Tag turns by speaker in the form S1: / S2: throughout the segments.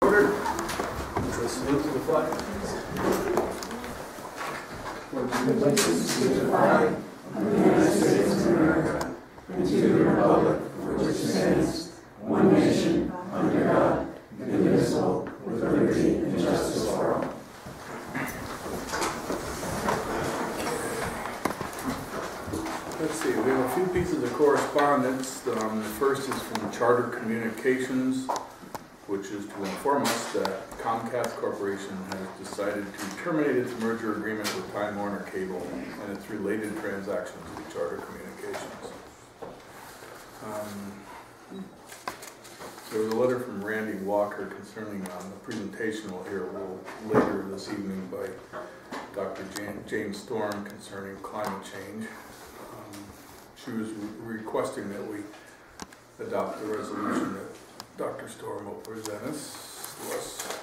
S1: Order. Let's salute to the flag.
S2: Allegiance to the flag of the United States of America and to the republic for which it stands, one nation, under God, indivisible, with liberty and justice for all.
S1: Let's see, we have a few pieces of correspondence. The first is from Charter Communications, which is to inform us that Comcast Corporation has decided to terminate its merger agreement with Time Warner Cable and its related transactions with Charter Communications. There was a letter from Randy Walker concerning the presentation we'll hear later this evening by Dr. James Storm concerning climate change. She was requesting that we adopt the resolution that Dr. Storm will present us to us.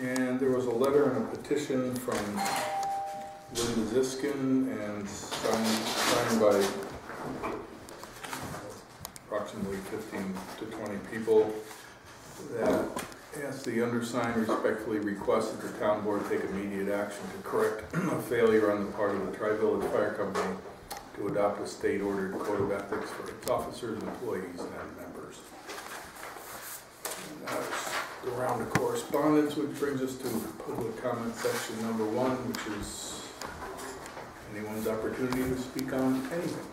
S1: And there was a letter and a petition from Linda Ziskin and signed by approximately 15 to 20 people that asks the undersigned respectfully request that the town board take immediate action to correct a failure on the part of the Tri-Village Fire Company to adopt a state-ordered code of ethics for its officers, employees, and members. And that's the round of correspondence, which brings us to public comment section number 1, which is anyone's opportunity to speak on anything.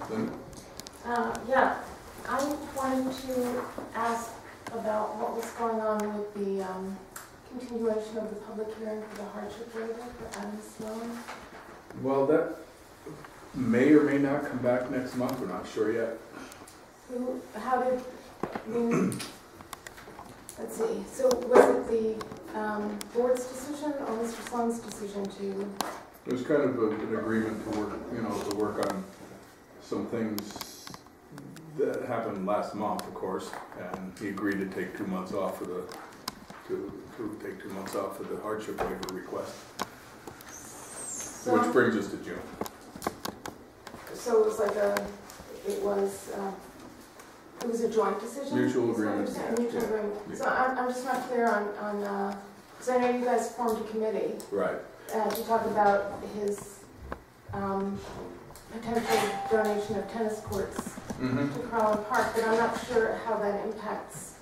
S1: Linda?
S3: Yeah, I wanted to ask about what was going on with the continuation of the public hearing for the hardship waiver for Adam Sloan.
S1: Well, that may or may not come back next month. We're not sure yet.
S3: How did, let's see, so was it the board's decision or Mr. Sloan's decision to?
S1: It was kind of an agreement to work on some things that happened last month, of course, and he agreed to take 2 months off for the take 2 months off for the hardship waiver request, which brings us to June.
S3: So it was like it was a joint decision?
S1: Mutual agreement.
S3: Mutual agreement. Yeah. So I'm just not clear on because I know you guys formed a committee.
S1: Right.
S3: To talk about his potential donation of tennis courts to Carlin Park, but I'm not sure how that impacts,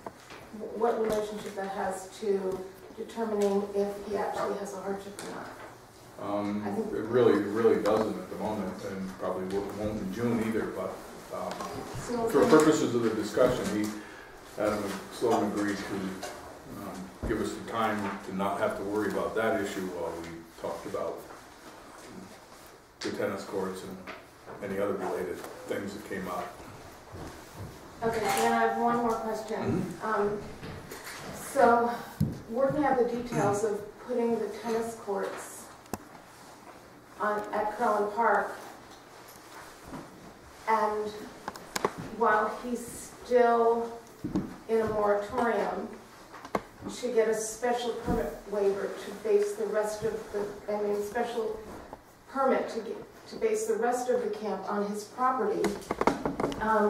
S3: what relationship that has to determining if he actually has a hardship or not.
S1: It really doesn't at the moment, and probably won't in June either, but for purposes of the discussion, Adam Sloan agreed to give us the time to not have to worry about that issue while we talked about the tennis courts and any other related things that came up.
S3: Okay, so then I have one more question. So, working out the details of putting the tennis courts at Carlin Park, and while he's still in a moratorium, should get a special permit waiver to base the rest of the, special permit to base the rest of the camp on his property. I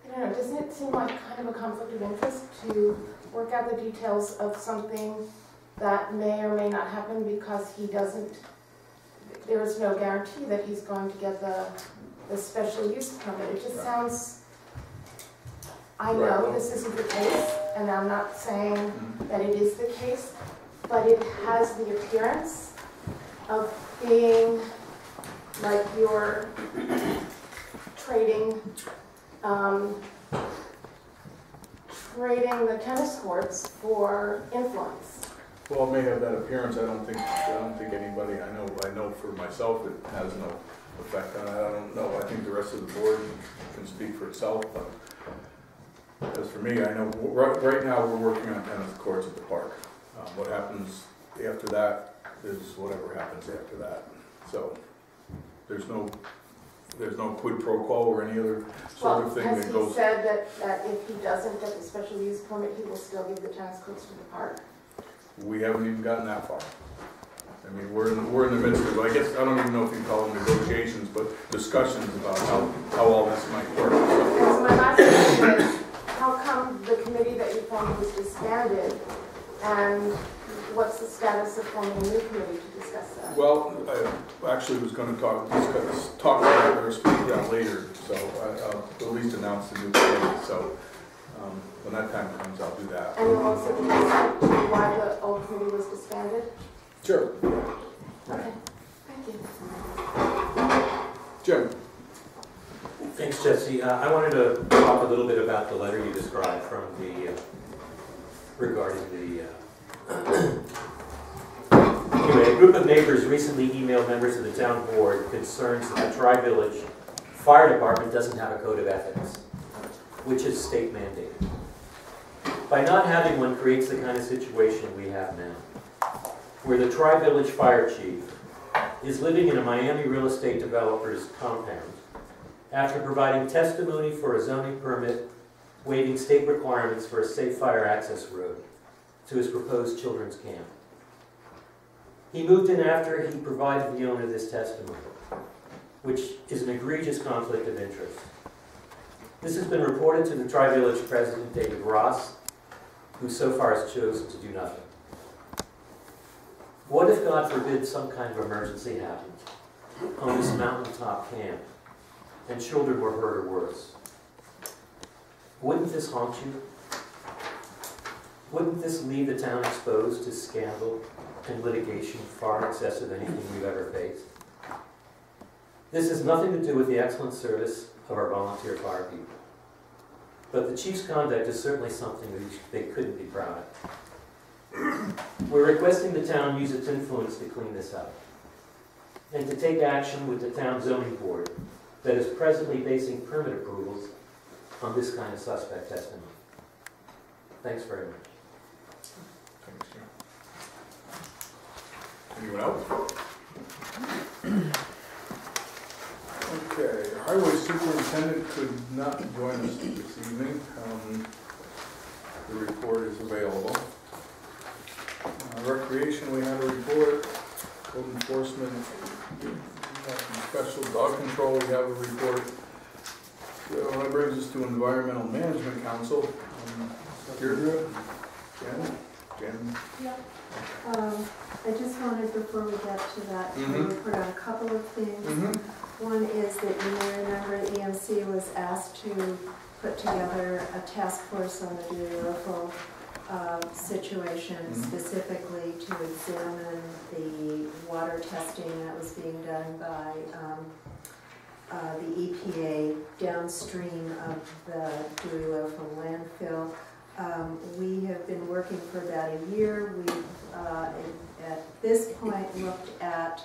S3: don't know, doesn't it seem like kind of a conflict of interest to work out the details of something that may or may not happen because there is no guarantee that he's going to get the special use permit? It just sounds, I know this isn't the case, and I'm not saying that it is the case, but it has the appearance of being like you're trading the tennis courts for influence.
S1: Well, it may have that appearance. I don't think anybody I know for myself it has no effect on it. I don't know. I think the rest of the board can speak for itself, but as for me, I know right now we're working on tennis courts at the park. What happens after that is whatever happens after that. So there's no quid pro quo or any other sort of thing that goes.
S3: Has he said that if he doesn't get the special use permit, he will still give the tennis courts to the park?
S1: We haven't even gotten that far. I mean, we're in the midst of, I guess, I don't even know if you call them negotiations, but discussions about how all this might work.
S3: So my last question is, And what's the status of forming a new committee to discuss that?
S1: Well, I actually was going to talk about it or speak to that later, so I'll at least announce the new committee. So when that time comes, I'll do that.
S3: And you'll also speak to why the old committee was disbanded?
S1: Sure.
S3: Okay, thank you.
S1: Jim.
S4: Thanks, Jesse. I wanted to talk a little bit about the letter you described from the regarding the. Anyway, a group of neighbors recently emailed members of the town board concerns that the Tri-Village Fire Department doesn't have a code of ethics, which is state mandated. By not having one creates the kind of situation we have now, where the Tri-Village Fire Chief is living in a Miami real estate developer's compound after providing testimony for a zoning permit waiving state requirements for a safe fire access road to his proposed children's camp. He moved in after he provided the owner this testimony, which is an egregious conflict of interest. This has been reported to the Tri-Village President, David Ross, who so far has chosen to do nothing. What if, God forbid, some kind of emergency happened on this mountaintop camp and children were hurt or worse? Wouldn't this haunt you? Wouldn't this leave the town exposed to scandal and litigation far in excess of anything we've ever faced? This has nothing to do with the excellent service of our volunteer fire people. But the chief's conduct is certainly something that they couldn't be proud of. We're requesting the town use its influence to clean this up and to take action with the town zoning board that is presently basing permit approvals on this kind of suspect testimony. Thanks very much.
S1: Thanks, Jim. Anyone else? Okay, highway superintendent could not join us this evening. The report is available. Recreation, we had a report. Code enforcement, special dog control, we have a report. So that brings us to Environmental Management Council. Deirdre, Jen?
S2: Yep. I just wanted, before we get to that, to report on a couple of things. One is that you may remember EMC was asked to put together a task force on the Dewey-Local situation, specifically to examine the water testing that was being done by the EPA downstream of the Dewey-Local landfill. We have been working for about a year. We've, at this point, looked at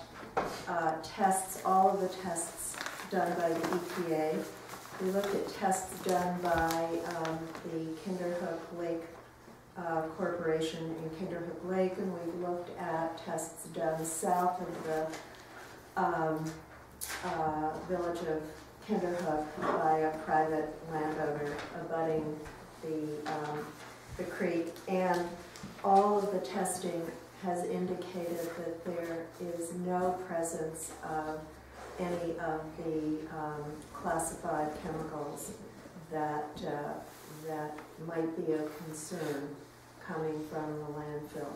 S2: tests, all of the tests done by the EPA. We looked at tests done by the Kinderhook Lake Corporation in Kinderhook Lake, and we've looked at tests done south of the village of Kinderhook by a private landowner abutting the creek, and all of the testing has indicated that there is no presence of any of the classified chemicals that might be of concern coming from the landfill.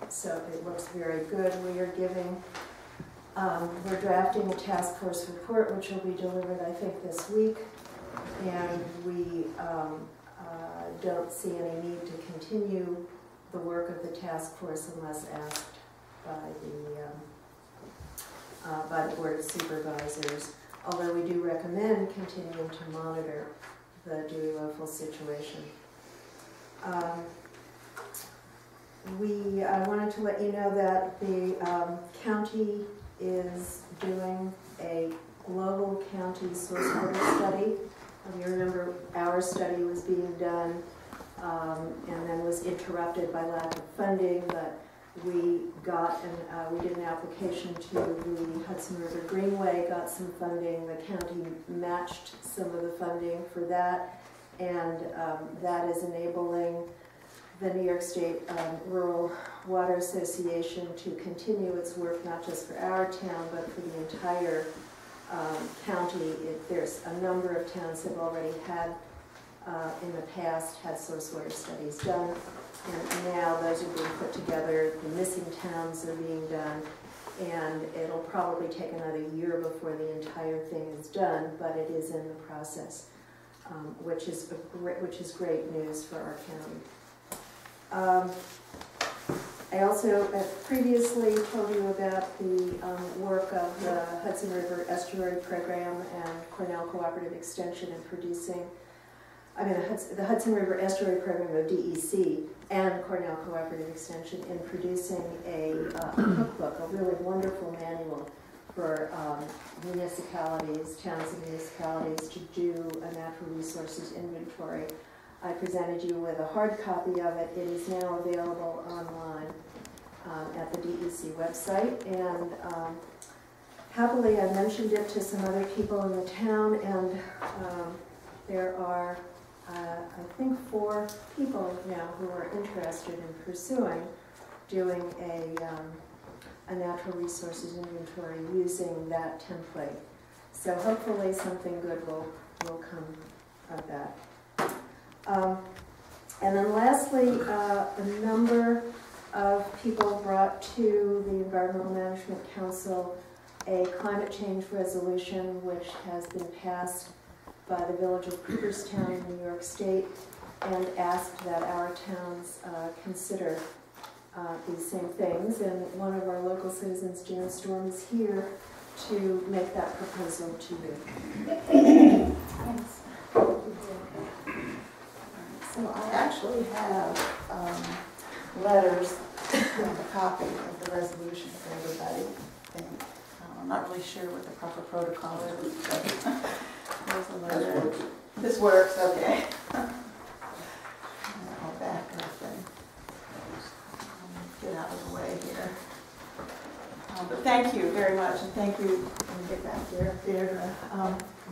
S2: So it looks very good. We are giving, we're drafting a task force report which will be delivered, I think, this week, and we don't see any need to continue the work of the task force unless asked by the Board of Supervisors, although we do recommend continuing to monitor the Dewey-Local situation. I wanted to let you know that the county is doing a global county source water study. You remember our study was being done and then was interrupted by lack of funding, but we got we did an application to the Hudson River Greenway, got some funding. The county matched some of the funding for that, and that is enabling the New York State Rural Water Association to continue its work, not just for our town, but for the entire county. There's a number of towns that have already had in the past had source water studies done, and now those are being put together. The missing towns are being done, and it'll probably take another year before the entire thing is done, but it is in the process, which is great news for our county. I also previously told you about the work of the Hudson River Estuary Program and Cornell Cooperative Extension in producing, the Hudson River Estuary Program of DEC and Cornell Cooperative Extension in producing a cookbook, a really wonderful manual for municipalities, towns and municipalities to do a natural resources inventory. I presented you with a hard copy of it. It is now available online at the DEC website, and happily I mentioned it to some other people in the town, and there are I think 4 people now who are interested in pursuing doing a natural resources inventory using that template. So hopefully something good will come of that. And then lastly, a number of people brought to the Environmental Management Council a climate change resolution which has been passed by the village of Cooperstown in New York State, and asked that our towns consider these same things. And one of our local citizens, Jan Storm, is here to make that proposal to you.
S3: Thanks.
S5: So I actually have letters and a copy of the resolution for everybody. I'm not really sure what the proper protocol is, but there's a letter. This works, okay. I'll back up and get out of the way here. But thank you very much, and thank you, let me get back here, Deirdre.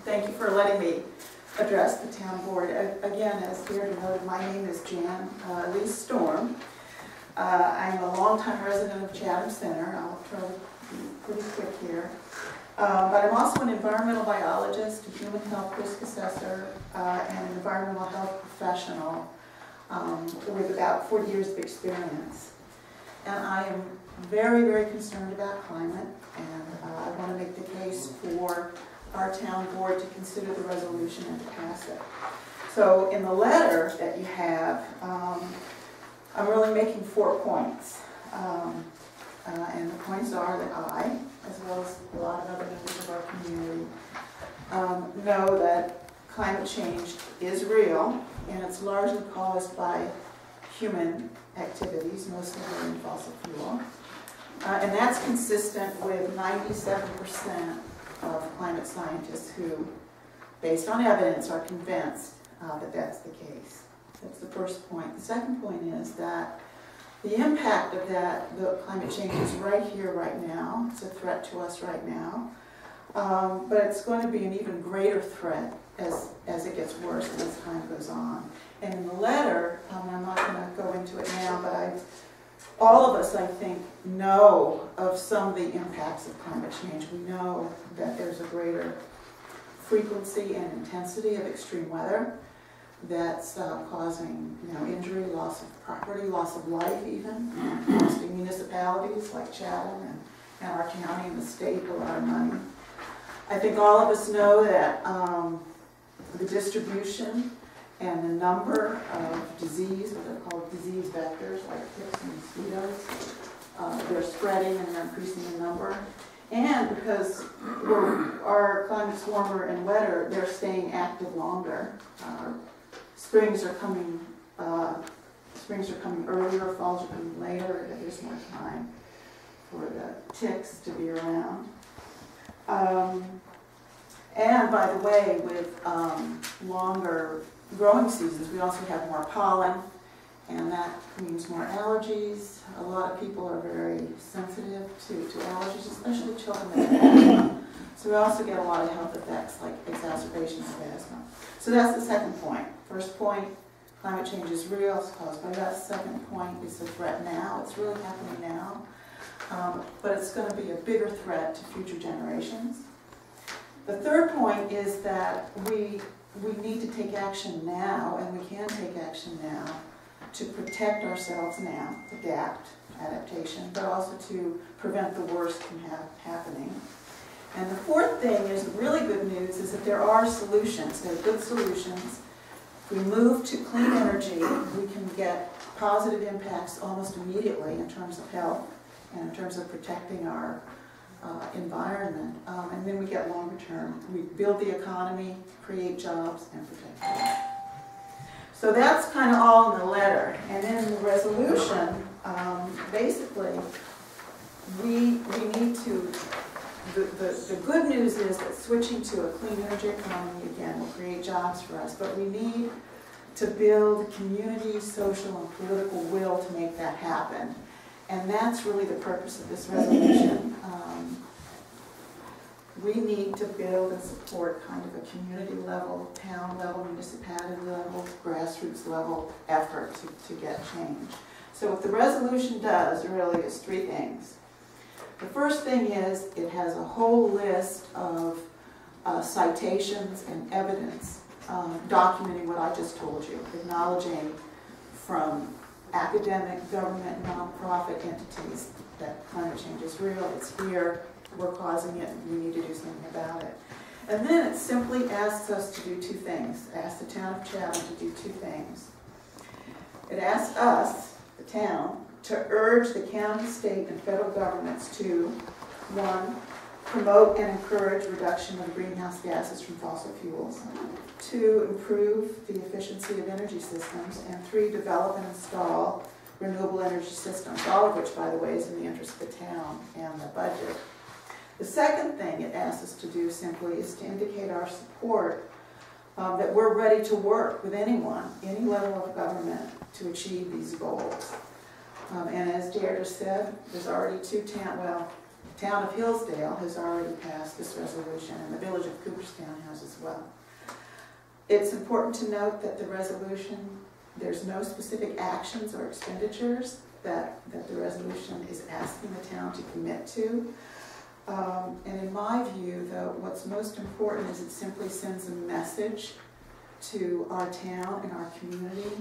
S5: Thank you for letting me address the town board. Again, as Deirdre noted, my name is Jan Lee Storm. I'm a longtime resident of Chatham Center. I'll try to be pretty quick here. But I'm also an environmental biologist, a human health risk assessor, and an environmental health professional with about 40 years of experience. And I am very, very concerned about climate, and I want to make the case for our town board to consider the resolution and to pass it. So in the letter that you have, I'm really making 4 points. And the points are that I, as well as a lot of other members of our community, know that climate change is real, and it's largely caused by human activities, mostly burning fossil fuel. And that's consistent with 97% of climate scientists who, based on evidence, are convinced that that's the case. That's the first point. The second point is that the impact of the climate change is right here, right now. It's a threat to us right now. But it's going to be an even greater threat as it gets worse and as time goes on. And in the letter, I'm not going to go into it now, but all of us, I think, know of some of the impacts of climate change. We know that there's a greater frequency and intensity of extreme weather that's causing, injury, loss of property, loss of life even, costing municipalities like Chatham and our county and the state a lot of money. I think all of us know that the distribution and the number of disease, what they're called disease vectors, like ticks and mosquitoes, they're spreading and they're increasing in number. And because our climate's warmer and wetter, they're staying active longer. Springs are coming earlier, falls are coming later. There's more time for the ticks to be around. And by the way, with longer growing seasons, we also have more pollen, and that means more allergies. A lot of people are very sensitive to allergies, especially children with asthma. So we also get a lot of health effects like exacerbations of asthma. So that's the second point. First point, climate change is real, it's caused by that. Second point, it's a threat now, it's really happening now. But it's going to be a bigger threat to future generations. The third point is that we we need to take action now, and we can take action now, to protect ourselves now, adaptation, but also to prevent the worst from happening. And the fourth thing is, really good news, is that there are solutions. There are good solutions. If we move to clean energy, we can get positive impacts almost immediately in terms of health and in terms of protecting our environment. And then we get longer term. We build the economy, create jobs, and protect health. So that's kind of all in the letter. And then in the resolution, basically, we need to, the good news is that switching to a clean energy economy, again, will create jobs for us, but we need to build community, social, and political will to make that happen. And that's really the purpose of this resolution. We need to build and support kind of a community level, town level, municipality level, grassroots level effort to get change. So what the resolution does really is three things. The first thing is it has a whole list of citations and evidence documenting what I just told you, acknowledging from academic, government, nonprofit entities that climate change is real, it's here, we're causing it, and we need to do something about it. And then it simply asks us to do two things. It asks the town of Chatham to do two things. It asks us, the town, to urge the county, state, and federal governments to, 1, promote and encourage reduction of greenhouse gases from fossil fuels, 2, improve the efficiency of energy systems, and 3, develop and install renewable energy systems, all of which, by the way, is in the interest of the town and the budget. The second thing it asks us to do simply is to indicate our support that we're ready to work with anyone, any level of government, to achieve these goals. And as Deirdre said, there's already the town of Hillsdale has already passed this resolution, and the village of Cooperstown has as well. It's important to note that the resolution, there's no specific actions or expenditures that the resolution is asking the town to commit to. And in my view, though, what's most important is it simply sends a message to our town and our community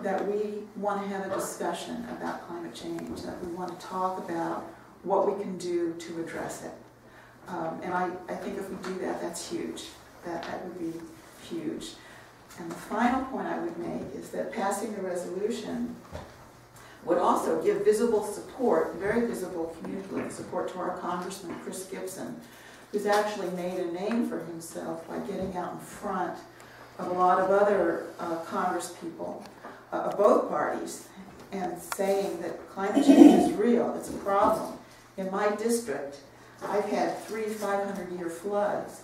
S5: that we want to have a discussion about climate change, that we want to talk about what we can do to address it. And I think if we do that, that's huge. That would be huge. And the final point I would make is that passing the resolution would also give visible support, very visible community support to our Congressman, Chris Gibson, who's actually made a name for himself by getting out in front of a lot of other Congress people of both parties and saying that climate change is real, it's a problem. In my district, I've had 3 500-year floods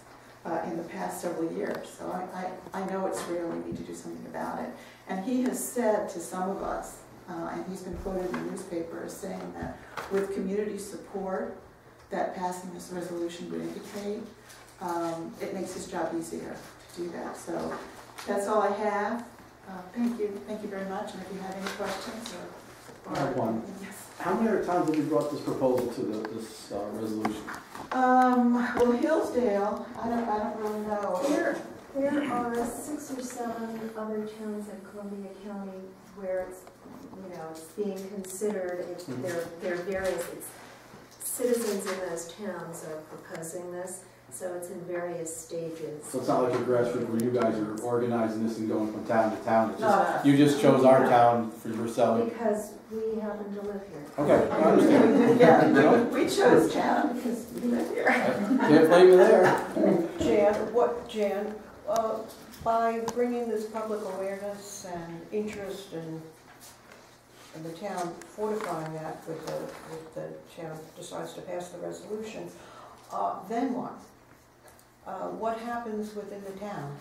S5: in the past several years, so I know it's real, we need to do something about it. And he has said to some of us, and he's been quoted in the newspaper as saying that with community support that passing this resolution would indicate, it makes his job easier to do that. So that's all I have. Thank you very much, and if you have any questions
S2: I have one.
S5: Yes.
S2: How many other times have you brought this proposal to this resolution?
S5: Well, Hillsdale, I don't really know.
S6: There are 6 or 7 other towns in Columbia County where it's, it's being considered. There are various citizens in those towns are proposing this, so it's in various stages.
S2: So it's not like a grassroots where you guys are organizing this and going from town to town. It's just,
S5: No.
S2: you just chose our town for yourself.
S6: Because we happen to live here.
S2: Okay, I understand.
S5: Yeah, we chose Chatham because we live here.
S2: Can't blame you there.
S7: Jan, by bringing this public awareness and interest in the town, fortifying that with the town decides to pass the resolution, then what? What happens within the town?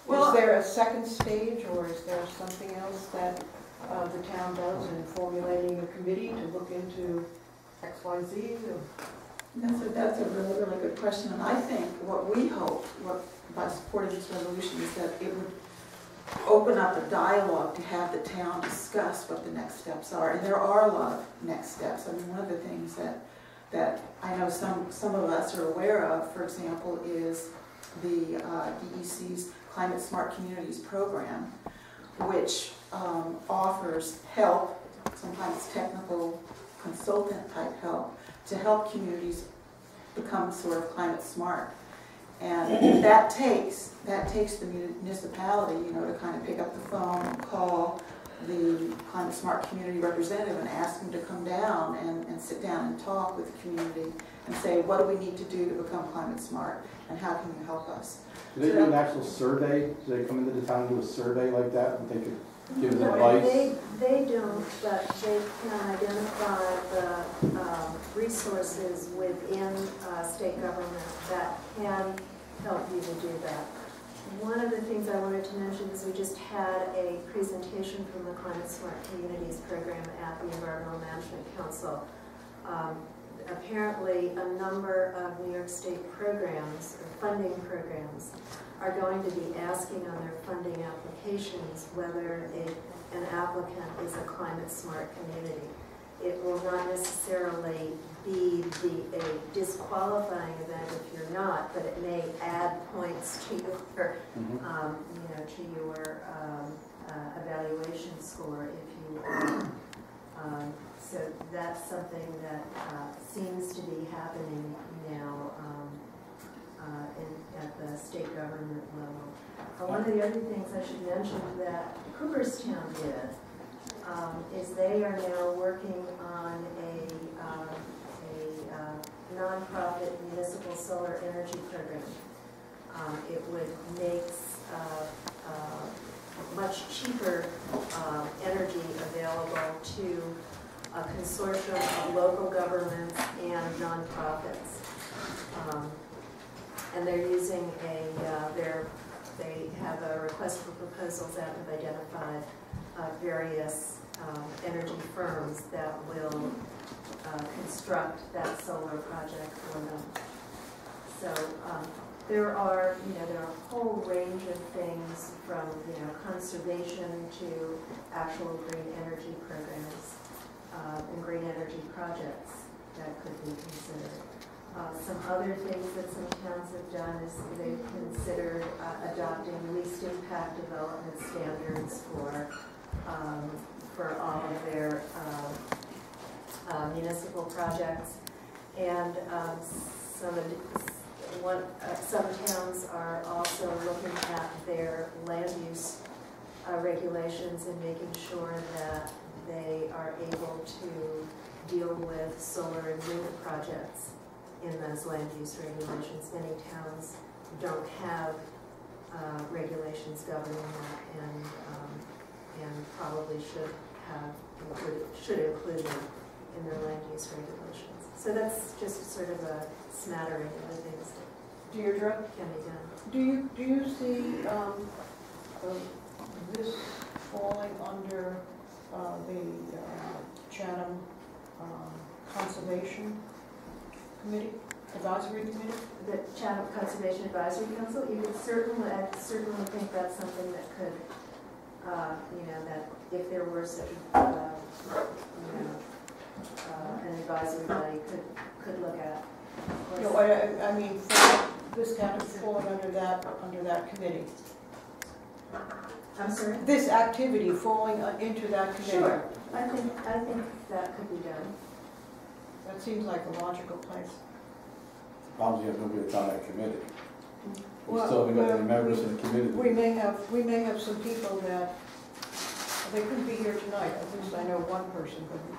S5: Well,
S7: is there a second stage, or is there something else that the town does in formulating a committee to look into X, Y, Z?
S5: That's a really, really good question, and I think what we hope, by supporting this resolution, is that it would open up a dialogue to have the town discuss what the next steps are, and there are a lot of next steps. I mean, one of the things that I know some of us are aware of, for example, is the DEC's Climate Smart Communities program, which offers help, sometimes technical consultant type help, to help communities become sort of climate smart. And that takes the municipality, you know, to kind of pick up the phone and call the Climate Smart Community representative and ask them to come down and sit down and talk with the community and say, what do we need to do to become climate smart and how can you help us?
S2: Do they do an actual survey? Do they come into the town and do a survey like that and they could give them advice?
S6: They don't, but they can identify the resources within state government that can help you to do that. One of the things I wanted to mention is we just had a presentation from the Climate Smart Communities program at the Environmental Management Council. Apparently, a number of New York State programs, or funding programs, are going to be asking on their funding applications whether an applicant is a climate smart community. It will not necessarily be a disqualifying event if you're not, but it may add points to your, you know, to your evaluation score if you are. So that's something that seems to be happening now at the state government level. One of the other things I should mention that Cooperstown did is they are now working on a nonprofit municipal solar energy program. It would make much cheaper energy available to a consortium of local governments and nonprofits. And they're using they have a request for proposals out and have identified various energy firms that will construct that solar project for them. So there are a whole range of things from conservation to actual green energy programs and green energy projects that could be considered. Some other things that some towns have done is they've considered adopting least impact development standards for all of their municipal projects, and some towns are also looking at their land use regulations and making sure that they are able to deal with solar and wind projects in those land use regulations. Many towns don't have regulations governing that, and probably should include them in their land use regulations. So that's just sort of a smattering of the things that
S7: Deirdre,
S6: can be done.
S7: do you see this falling under the Chatham Conservation Committee, Advisory Committee?
S6: The Chatham Conservation Advisory Council, you could I certainly think that's something that could, that if there were such an advisory body could look at.
S7: No, I mean, this kind of falling under that committee.
S6: I'm sorry?
S7: This activity falling into that committee.
S6: Sure, I think that could be done.
S7: That seems like a logical place.
S2: Problem is you have nobody that's on that committee. We
S7: Well,
S2: still haven't got any members in the committee.
S7: We may have some people that, they couldn't be here tonight, at least I know one person couldn't,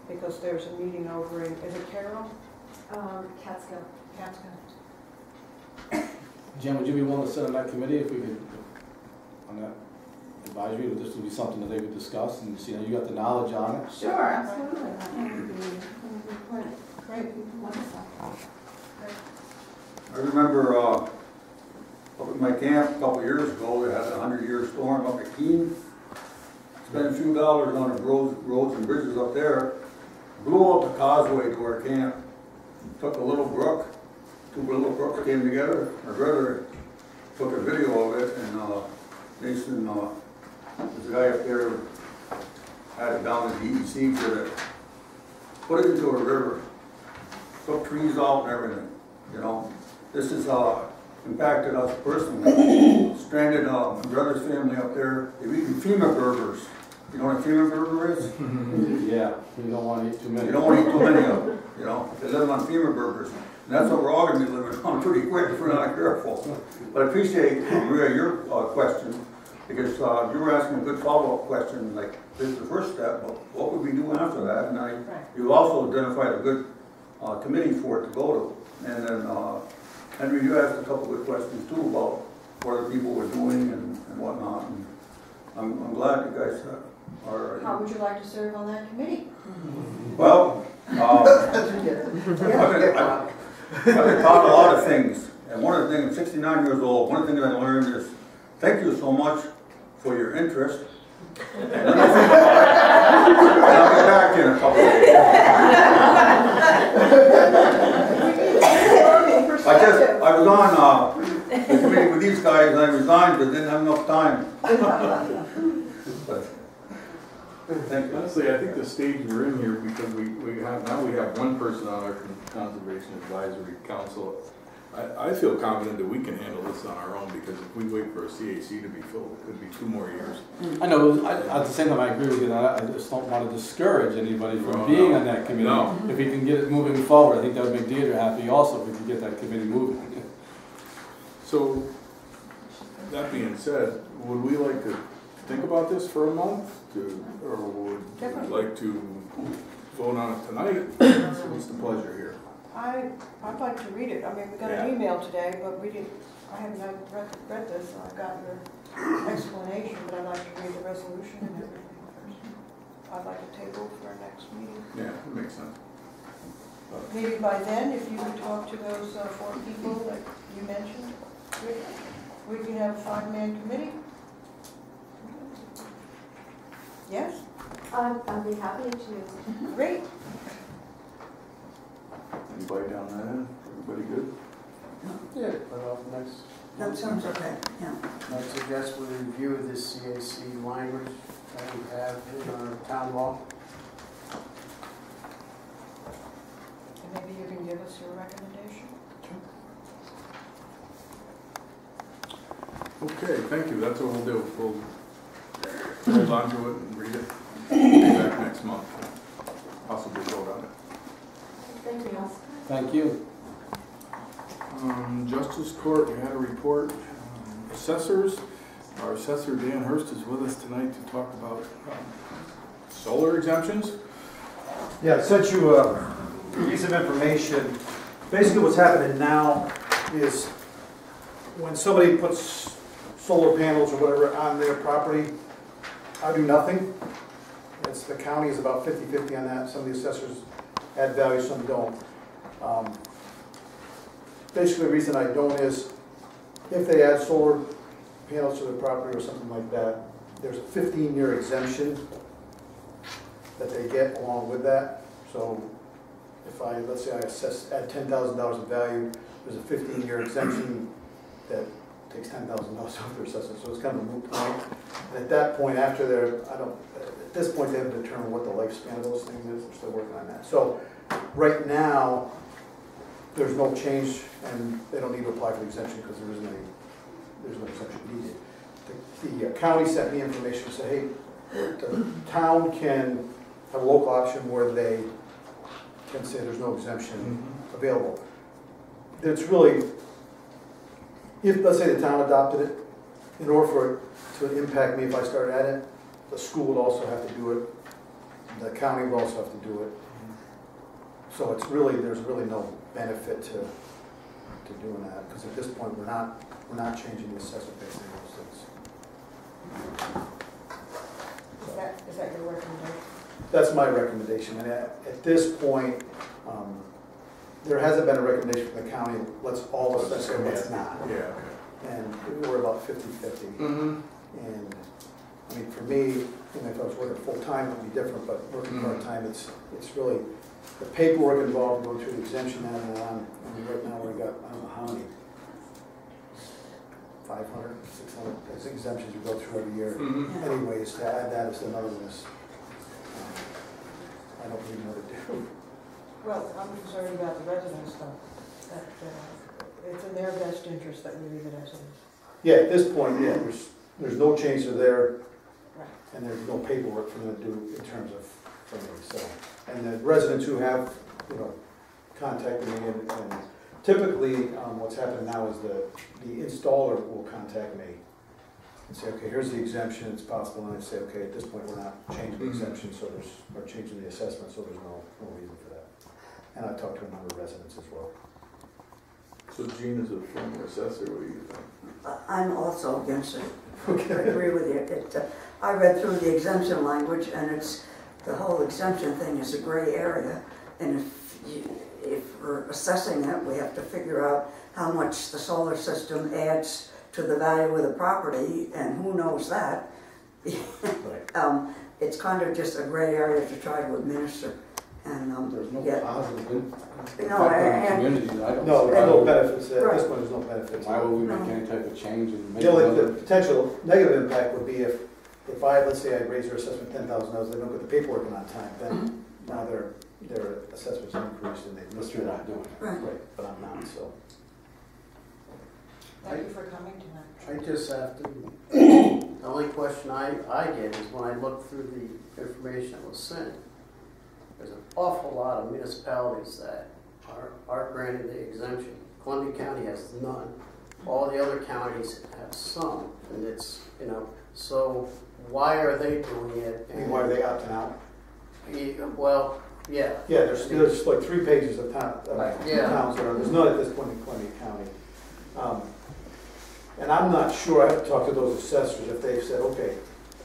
S7: because there's a meeting over in, is it Carroll?
S6: Catskill.
S2: Jen, would you be willing to sit on that committee if we could, on that advisory, or this would be something that they would discuss, and you got the knowledge on it?
S5: Sure, absolutely. That would be great. Wonderful.
S8: I remember up at my camp a couple years ago, they had a 100-year storm up at Keene. Spent a few dollars on the roads and bridges up there. Blew up the causeway to our camp. Took a little brook. Two little brooks came together. My brother took a video of it, and Mason, there's a guy up there, had it down at DEC for it. Put it into a river. Took trees out and everything, This is impacted us personally. Stranded, my brother's family up there, they've eaten FEMA burgers. You know what a FEMA burger is?
S2: Yeah, you don't want to eat too many.
S8: You don't want to eat too many of them, you know, they live on FEMA burgers. And that's what we're all gonna be living on pretty quick if we're not careful. But I appreciate, Maria, your question, because you were asking a good follow-up question, like, this is the first step, but what would we do after that? And you also identified a good committee for it to go to. And then, Henry, you asked a couple good questions too about what other people were doing and whatnot. And I'm glad you guys are.
S7: How would you like to serve on that committee?
S8: Well, I've been taught a lot of things, and one of the things, I'm 69 years old, one of the things I learned is, thank you so much for your interest. And let me think about it, and I'll get back to you in a couple of days. I was on the committee with these guys, and I resigned because I didn't have enough time. But, thank you.
S1: Honestly, I think the stage we're in here, because we have one person on our Conservation Advisory Council. I feel confident that we can handle this on our own, because if we wait for a CAC to be filled, it could be 2 more years.
S2: I know, at the same time, I agree with you, I just don't want to discourage anybody from being on that committee.
S1: No.
S2: If we can get it moving forward, I think that would make Deirdre happy also, if we could get that committee moving.
S1: So, that being said, would we like to think about this for a month, or would we like to vote on it tonight? So what's the pleasure here?
S7: I'd like to read it. I mean, we got an email today, but I haven't read this, so I got your explanation, but I'd like to read the resolution and everything first. I'd like to table for our next meeting.
S1: Yeah, that makes sense.
S7: Maybe by then, if you could talk to those 4 people that you mentioned, we can have a 5-man committee. Yes?
S6: I'd be happy to.
S7: Great.
S1: Anybody down that end? Everybody good?
S9: Yeah, put off next.
S5: That sounds okay, yeah.
S9: I suggest we review this CAC language that we have in our town law.
S7: And maybe you can give us your recommendation.
S1: Okay, thank you. That's what we'll do. We'll hold on to it and read it. Be back next month. Possibly vote on it.
S3: Thank you.
S2: Thank you.
S1: Justice Court, we had a report. Assessors, our assessor Dan Hurst is with us tonight to talk about solar exemptions.
S10: Yeah, I sent you a piece of information. Basically what's happening now is when somebody puts solar panels or whatever on their property, I do nothing. The county is about 50-50 on that. Some of the assessors add value, some don't. Basically the reason I don't is if they add solar panels to their property or something like that, there's a 15-year exemption that they get along with that. So if let's say I add $10,000 of value, there's a 15-year exemption that takes $10,000 off their assessment. So it's kind of a moot point. And at that point, after at this point, they haven't determined what the lifespan of those things is. They're still working on that. So right now, there's no change, and they don't need to apply for the exemption because there's no exemption needed. The county sent me information and said, hey, the town can have a local option where they can say there's no exemption available. It's really, if let's say the town adopted it, in order for it to impact me if I started at it, the school would also have to do it, the county would also have to do it. So there's really no benefit to doing that, because at this point we're not changing the assessment base on those things.
S7: Is that your recommendation?
S10: That's my recommendation, and at this point, there hasn't been a recommendation from the county, let's all assess it, let's not.
S1: Yeah, okay.
S10: And we're about 50-50. And I mean, for me, if I was working full-time, it would be different, but working part-time, it's really the paperwork involved, going through the exemption and on. I mean, right now we've got, I don't know how many, 500, 600 exemptions you go through every year. Anyways, to add that is another list. I don't really know what to do.
S7: Well, I'm concerned about the residents though. That it's in their best interest that we leave it as is.
S10: Yeah, at this point, yeah, there's no change to there,
S7: Right.
S10: and there's no paperwork for them to do in terms of, for me, so. And the residents who have, you know, contacted me, and typically, what's happening now is the installer will contact me and say, okay, here's the exemption, it's possible, and I say, okay, at this point, we're not changing the exemption, so or changing the assessment, so there's no reason for that. And I talked to a number of residents as well.
S1: So Gene is a former assessor, what do you think?
S2: I'm also against it. I
S10: Okay.
S2: agree with you. I read through the exemption language, and the whole exemption thing is a gray area. And if we're assessing it, we have to figure out how much the solar system adds to the value of the property, and who knows that?
S10: Right.
S2: It's kind of just a gray area to try to administer. And
S11: There's no
S2: yeah.
S11: positive impact
S2: No,
S11: on the
S2: and-
S11: community, I don't
S10: No,
S11: see.
S10: there's no benefits, at
S2: Right.
S10: this point, there's no benefits.
S11: Why would we make
S2: No.
S11: any type of change and make
S10: The only,
S11: another?
S10: the potential negative impact would be if let's say I raise their assessment $10,000, they don't get the paperwork in on time, then now their assessment's increased and they
S11: But
S10: missed
S11: you're
S10: it.
S11: not doing it.
S2: Right.
S10: Right, but I'm not, so.
S7: Thank you for coming tonight.
S9: I just have to, the only question I get is when I look through the information that was sent, there's an awful lot of municipalities that are granted the exemption. Columbia County has none. All the other counties have some, and it's, you know, so why are they doing it?
S10: I mean, why are they opting out?
S9: Well, yeah.
S10: Yeah, there's like 3 pages of
S9: Yeah.
S10: towns that are, there's none at this point in Columbia County. And I'm not sure, I have to talk to those assessors if they've said, okay,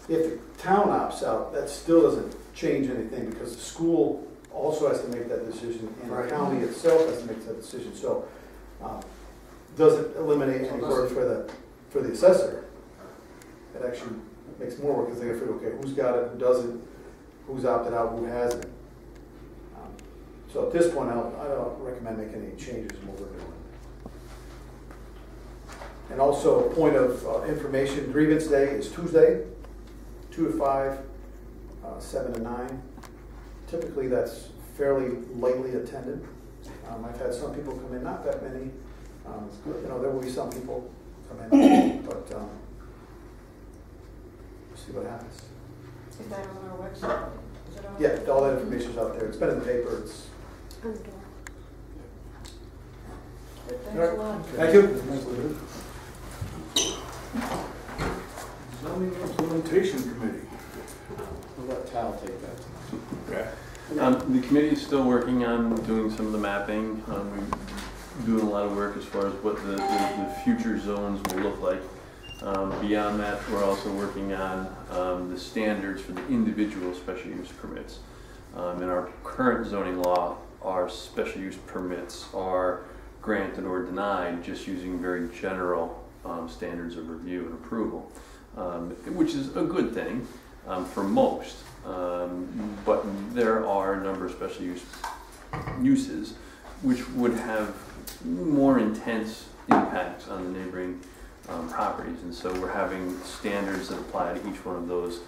S10: if the town opts out, that still doesn't change anything because the school also has to make that decision and the
S9: Right.
S10: county itself has to make that decision. So, doesn't eliminate any work for the assessor. It actually makes more work because they gotta figure, okay, who's got it, who doesn't, who's opted out, who hasn't. So at this point, I don't recommend making any changes in what we're doing. And also, a point of information, grievance day is Tuesday, 2 to 5, 7 to 9. Typically, that's fairly lightly attended. I've had some people come in, not that many. You know, there will be some people come in, but we'll see what happens.
S7: Is that on our website? Is it on?
S10: Yeah, all that information's out there. It's been in the paper. It's.
S7: Thanks a lot.
S10: Thank you.
S1: Zoning Implementation Committee.
S11: We'll let Tal take that.
S1: Okay.
S12: The committee is still working on doing some of the mapping. We're doing a lot of work as far as what the future zones will look like. Beyond that, we're also working on the standards for the individual special use permits. In our current zoning law, our special use permits are granted or denied just using very general standards of review and approval, which is a good thing for most. But there are a number of special uses which would have more intense impacts on the neighboring properties, and so we're having standards that apply to each one of those.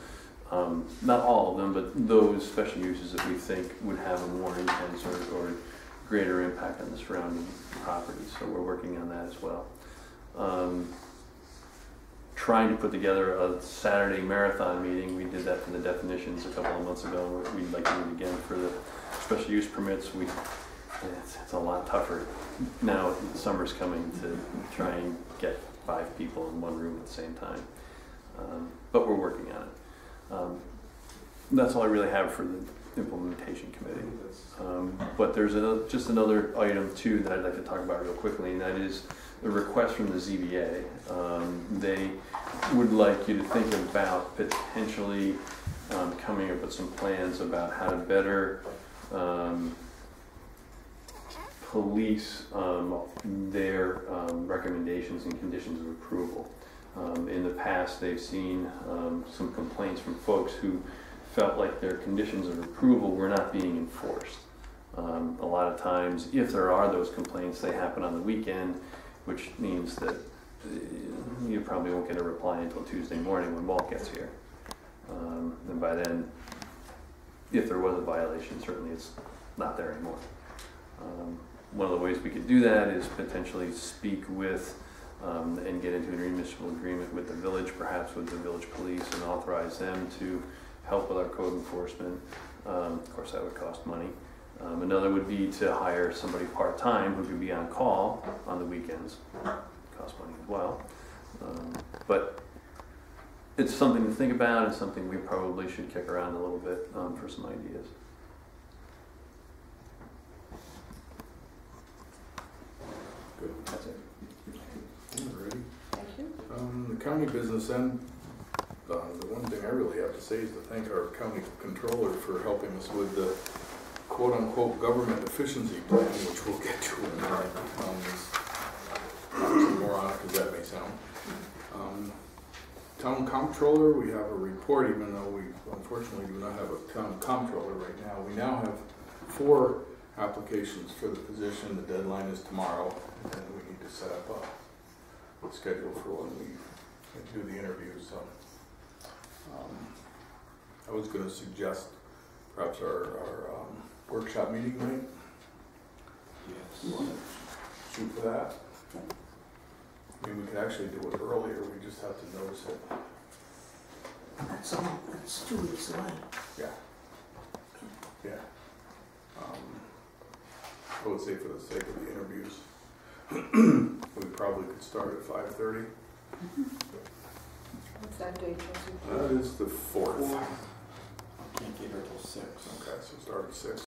S12: Not all of them, but those special uses that we think would have a more intense or greater impact on the surrounding properties. So we're working on that as well. Trying to put together a Saturday marathon meeting. We did that for the definitions a couple of months ago. We'd like to do it again for the special use permits. It's a lot tougher now. Summer's coming to try and get 5 people in one room at the same time. But we're working on it. That's all I really have for the implementation committee. But there's just another item too that I'd like to talk about real quickly, and that is the request from the ZBA. They would like you to think about potentially coming up with some plans about how to better police their recommendations and conditions of approval. In the past, they've seen some complaints from folks who felt like their conditions of approval were not being enforced. A lot of times, if there are those complaints, they happen on the weekend, which means that you probably won't get a reply until Tuesday morning when Walt gets here. And by then, if there was a violation, certainly it's not there anymore. one of the ways we could do that is potentially speak with and get into an municipal agreement with the village, perhaps with the village police, and authorize them to help with our code enforcement. Of course, that would cost money. Another would be to hire somebody part-time who could be on call on the weekends. Cost money as well. But it's something to think about, and something we probably should kick around a little bit for some ideas.
S1: Good.
S12: That's it.
S1: Alrighty.
S7: Thank you.
S1: The county business end, the one thing I really have to say is to thank our county controller for helping us with the quote-unquote government efficiency plan, which we'll get to in a minute. Some more on it, because that may sound. Town comptroller, we have a report, even though we unfortunately do not have a town comptroller right now. We now have 4 applications for the position. The deadline is tomorrow, and then we need to set up a schedule for when we do the interviews. So, I was going to suggest perhaps our workshop meeting night.
S11: Yes.
S1: You want to shoot for that? I mean, we could actually do it earlier. We just have to notice it.
S2: That's 2 weeks away.
S1: Yeah. Yeah. I would say for the sake of the interviews, we probably could start at 5:30.
S7: What's that date, Jesse?
S1: That is the 4th.
S11: I can't get her till 6.
S1: Okay, so start at 6.